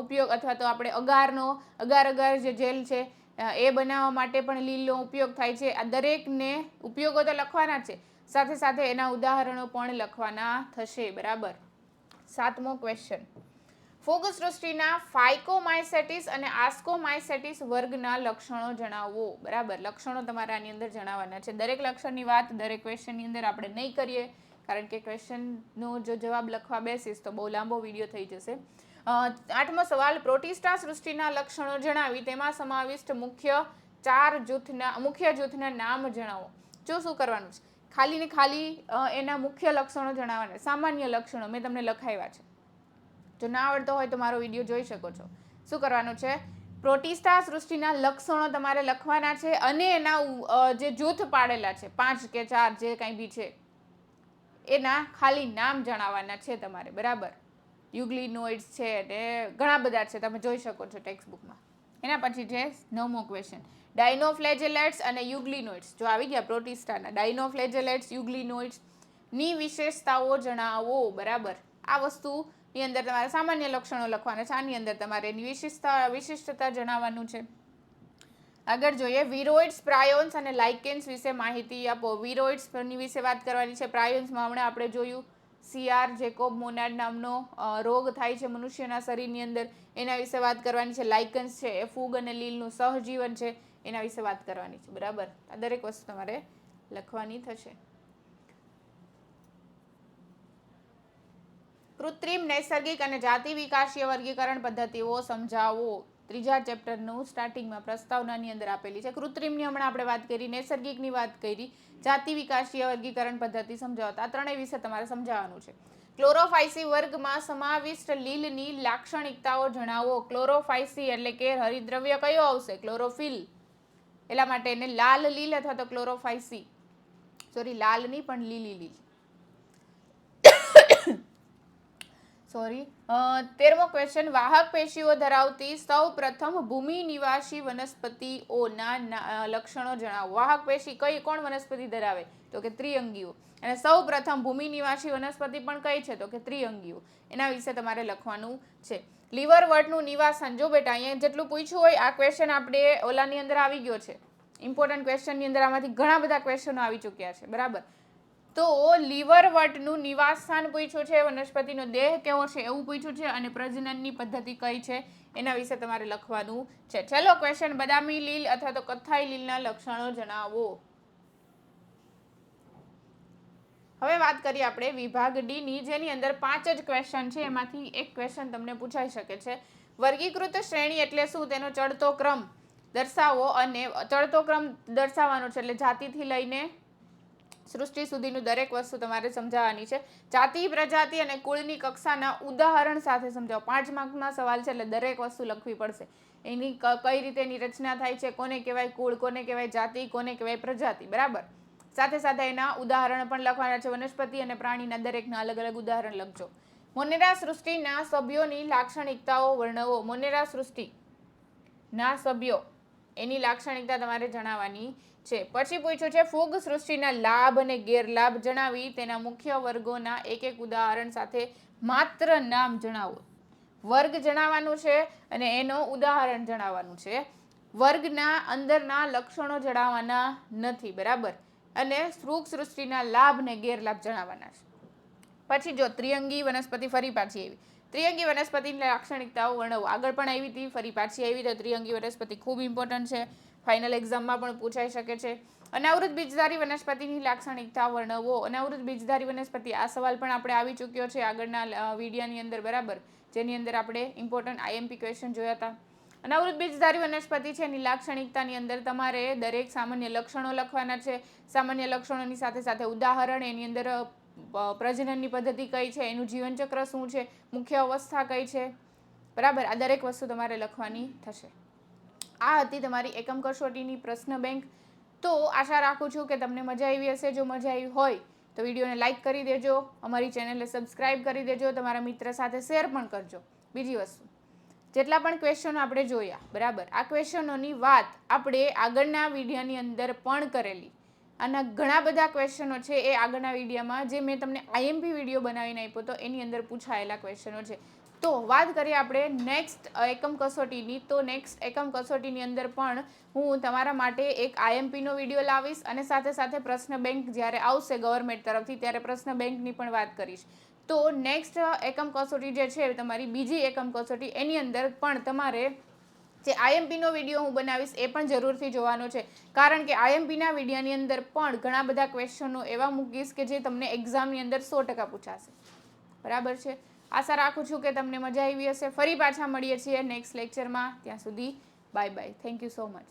ઉપયોગ અથવા તો આપણે અગાર જે જેલ છે એ બનાવવા માટે પણ લીલનો ઉપયોગ થાય છે. આ દરેકને ઉપયોગો તો લખવાના છે, સાથે સાથે એના ઉદાહરણો પણ લખવાના થશે, બરાબર. 7મો ક્વેશ્ચન, ફૂગ સૃષ્ટિના ફાઇકોમાઇસેટિસ અને આસ્કોમાઇસેટિસ વર્ગના લક્ષણો જણાવો. બરાબર, લક્ષણો તમારે આની અંદર જણાવવાના છે. દરેક લક્ષણની વાત દરેક ક્વેશ્ચનની અંદર આપણે નહીં કરીએ, કારણ કે ક્વેશ્ચનનો જો જવાબ લખવા બેસીશ તો બહુ લાંબો વિડીયો થઈ જશે. 8મો સવાલ, પ્રોટિસ્ટા સૃષ્ટિના લક્ષણો જણાવી તેમાં સમાવિષ્ટ મુખ્ય જૂથના નામ જણાવો. જો શું કરવાનું છે, ખાલી ને ખાલી એના મુખ્ય લક્ષણો જણાવવાના, સામાન્ય લક્ષણો મેં તમને લખાવ્યા છે. જો ના આવડતો હોય તો મારો વિડીયો જોઈ શકો છો. શું કરવાનું છે, પ્રોટિસ્ટા સૃષ્ટિના લક્ષણો તમારે લખવાના છે અને એના જે જૂથ પાડેલા છે 5 કે 4 જે કંઈ બી છે એના ખાલી નામ જણાવવાના છે તમારે, બરાબર. યુગ્લિનોઇડ્સ છે ને ઘણા બધા છે, તમે જોઈ શકો છો ટેક્સ્ટ બુકમાં. એના પછી છે 9મો ક્વેશ્ચન, ડાયનોફ્લેજેલેટ્સ અને યુગ્લિનોઇડ્સ. જો આવી ગયા પ્રોટિસ્ટાના ડાયનોફ્લેજેલેટ્સ, યુગ્લિનોઇડ્સ ની વિશેષતાઓ જણાવો, બરાબર. આ વસ્તુની અંદર તમારે સામાન્ય લક્ષણો લખવાના છે, આની અંદર તમારે એની વિશિષ્ટતા જણાવવાનું છે. આગળ જોઈએ, વિરોઇડ્સ, પ્રાયોન્સ અને લાઇકેન્સ વિશે માહિતી આપો. વિરોઇડ્સ વિશે વાત કરવાની છે. પ્રાયોન્સમાં હમણાં આપણે જોયું CR જેકોબ મોનાડ નામનો રોગ થાય છે મનુષ્યના શરીરની અંદર, એના વિશે વાત કરવાની છે. લાઇકન્સ છે એ ફૂગ અને લીલનું સહજીવન છે, એના વિશે વાત કરવાની છે, બરાબર. આ દરેક વસ્તુ તમારે લખવાની થશે. કૃત્રિમ, નૈસર્ગિક અને જાતિ વિકાસીય વર્ગીકરણ પદ્ધતિઓ સમજાવો. 3જા ચેપ્ટરનું સ્ટાર્ટિંગમાં પ્રસ્તાવનાની અંદર આપેલી છે. કૃત્રિમની હમણાં આપણે વાત કરી, નૈસર્ગિકની વાત કરી, જાતિ વિકાસીય વર્ગીકરણ પદ્ધતિ સમજાવતા. આ ત્રણેય વિશે તમારે સમજાવવાનું છે. ક્લોરોફાઇસી વર્ગમાં સમાવિષ્ટ લીલની લાક્ષણિકતાઓ જણાવો. ક્લોરોફાઇસી એટલે કે હરિદ્રવ્ય કયો આવશે? ક્લોરોફિલ. એટલા માટે એને લાલ લીલ અથવા તો ક્લોરોફાઇસી, સોરી લાલ નહીં પણ લીલી લીલ, સોરી. 13મો ક્વેશ્ચન, વાહક પેશીઓ ધરાવતી સૌ પ્રથમ ભૂમિ નિવાસી વનસ્પતિઓના લક્ષણો જણાવો. વાહક પેશી કોણ વનસ્પતિ ધરાવે? તો કે ત્રિઅંગીઓ. અને સૌ પ્રથમ ભૂમિ નિવાસી વનસ્પતિ પણ કઈ છે? તો કે ત્રિઅંગીઓ. એના વિશે તમારે લખવાનું છે. લીવરવર્ટનું નિવાસન. જો બેટા અહીંયા જેટલું પૂછ્યું હોય આ ક્વેશ્ચન આપણે ઓલાની અંદર આવી ગયો છે, ઇમ્પોર્ટન્ટ ક્વેશ્ચનની અંદર આમાંથી ઘણા બધા ક્વેશ્ચનો આવી ચૂક્યા છે, બરાબર. તો લીવરવર્ટનું નિવાસસ્થાન પૂછ્યું છે, વનસ્પતિનો દેહ કેવો છે એવું પૂછ્યું છે, અને પ્રજનનની પદ્ધતિ કઈ છે એના વિશે તમારે લખવાનું છે. છેલ્લો ક્વેશ્ચન, બદામી લીલ અથવા તો કથ્થાઈ લીલના લક્ષણો જણાવો. હવે વાત કરીએ આપણે વિભાગ ડી ની, જેની અંદર 5 જ ક્વેશ્ચન છે. એમાંથી એક ક્વેશ્ચન તમને પૂછાઈ શકે છે. વર્ગીકૃત શ્રેણી એટલે શું? તેનો ચડતો ક્રમ દર્શાવો. અને ચડતો ક્રમ દર્શાવવાનો છે એટલે જાતિથી લઈને સૃષ્ટિ સુધીનું દરેક વસ્તુ તમારે સમજાવવાની છે. જાતિ, પ્રજાતિ અને કુળની કક્ષાના ઉદાહરણ સાથે સમજાવો. 5 માર્કના સવાલ છે એટલે દરેક વસ્તુ લખવી પડશે. એની કઈ રીતે એની રચના થાય છે, કોને કહેવાય કુળ, કોને કહેવાય જાતિ, કોને કહેવાય પ્રજાતિ, બરાબર. સાથે સાથે એના ઉદાહરણ પણ લખવાના છે. વનસ્પતિ અને પ્રાણીના દરેકના અલગ અલગ ઉદાહરણ લખજો. મોનેરા સૃષ્ટિના સભ્યોની લાક્ષણિકતાઓ વર્ણવો. મોનેરા સૃષ્ટિના સભ્યો એની લાક્ષણિકતા તમારે જણાવવાની છે. પછી પૂછ્યું છે ફૂગ સૃષ્ટિના લાભ અને ગેરલાભ જણાવી તેના મુખ્ય વર્ગોના એક ઉદાહરણ સાથે માત્ર નામ જણાવો. વર્ગ જણાવવાનું છે અને એનો ઉદાહરણ જણાવવાનું છે. વર્ગના અંદરના લક્ષણો જણાવવાના નથી, બરાબર. અને ફૂગ સૃષ્ટિના લાભ ને ગેરલાભ જણાવવાના છે. પછી જો ત્રિઅંગી વનસ્પતિ, ફરી પાછી આવી. ત્રિઅંગી વનસ્પતિની લાક્ષણિકતાઓ વર્ણવો. આગળ પણ આવી હતી, ફરી પાછી આવી. તો ત્રિઅંગી વનસ્પતિ ખૂબ ઇમ્પોર્ટન્ટ છે, ફાઇનલ એક્ઝામમાં પણ પૂછાઈ શકે છે. અનાવૃત બીજધારી વનસ્પતિની લાક્ષણિકતા વર્ણવો. અનાવૃત બીજધારી વનસ્પતિ, આ સવાલ પણ આપણે આવી ચૂક્યો છે આગળના વિડીયોની અંદર, બરાબર, જેની અંદર આપણે ઇમ્પોર્ટન્ટ IMP ક્વેશ્ચન જોયા હતા. અનાવૃત બીજધારી વનસ્પતિ છે એની લાક્ષણિકતાની અંદર તમારે દરેક સામાન્ય લક્ષણો લખવાના છે. સામાન્ય લક્ષણોની સાથે સાથે ઉદાહરણ, એની અંદર પ્રજનનની પદ્ધતિ કઈ છે, એનું જીવનચક્ર શું છે, મુખ્ય અવસ્થા કઈ છે, બરાબર. આ દરેક વસ્તુ તમારે લખવાની થશે. આ હતી તમારી એકમ કસોટીની પ્રશ્ન બેંક. તો આશા રાખું છું કે તમને મજા આવી હશે. જો મજા આવી હોય તો વિડીયોને લાઇક કરી દેજો, અમારી ચેનલને સબસ્ક્રાઇબ કરી દેજો, તમારા મિત્ર સાથે શેર પણ કરજો. બીજી વસ્તુ, જેટલા પણ ક્વેશ્ચનો આપણે જોયા, બરાબર, આ ક્વેશ્ચનોની વાત આપણે આગળના વિડીયોની અંદર પણ કરેલી. આના ઘણા બધા ક્વેશ્ચનો છે એ આગળના વિડીયોમાં જે મેં તમને IMP વિડીયો બનાવીને આપ્યો તો એની અંદર પૂછાયેલા ક્વેશ્ચનો છે. તો વાત કરીએ આપણે નેક્સ્ટ એકમ કસોટીની. તો નેક્સ્ટ એકમ કસોટીની અંદર પણ હું તમારા માટે એક IMPનો વિડીયો લાવીશ અને સાથે સાથે પ્રશ્ન બેંક જ્યારે આવશે ગવર્મેન્ટ તરફથી ત્યારે પ્રશ્ન બેંકની પણ વાત કરીશ. તો નેક્સ્ટ એકમ કસોટી જે છે તમારી બીજી એકમ કસોટી, એની અંદર પણ તમારે જે આઈએમપીનો વિડીયો હું બનાવીશ એ પણ જરૂરથી જોવાનો છે, કારણ કે આઈએમપીના વિડીયોની અંદર પણ ઘણા બધા ક્વેશ્ચનો એવા મૂકીશ કે જે તમને એક્ઝામની અંદર 100% પૂછાશે. બરાબર છે. આશા રાખું છું કે તમને મજા આવી હશે. ફરી પાછા મળીએ છીએ નેક્સ્ટ લેક્ચરમાં. ત્યાં સુધી bye bye. Thank you so much.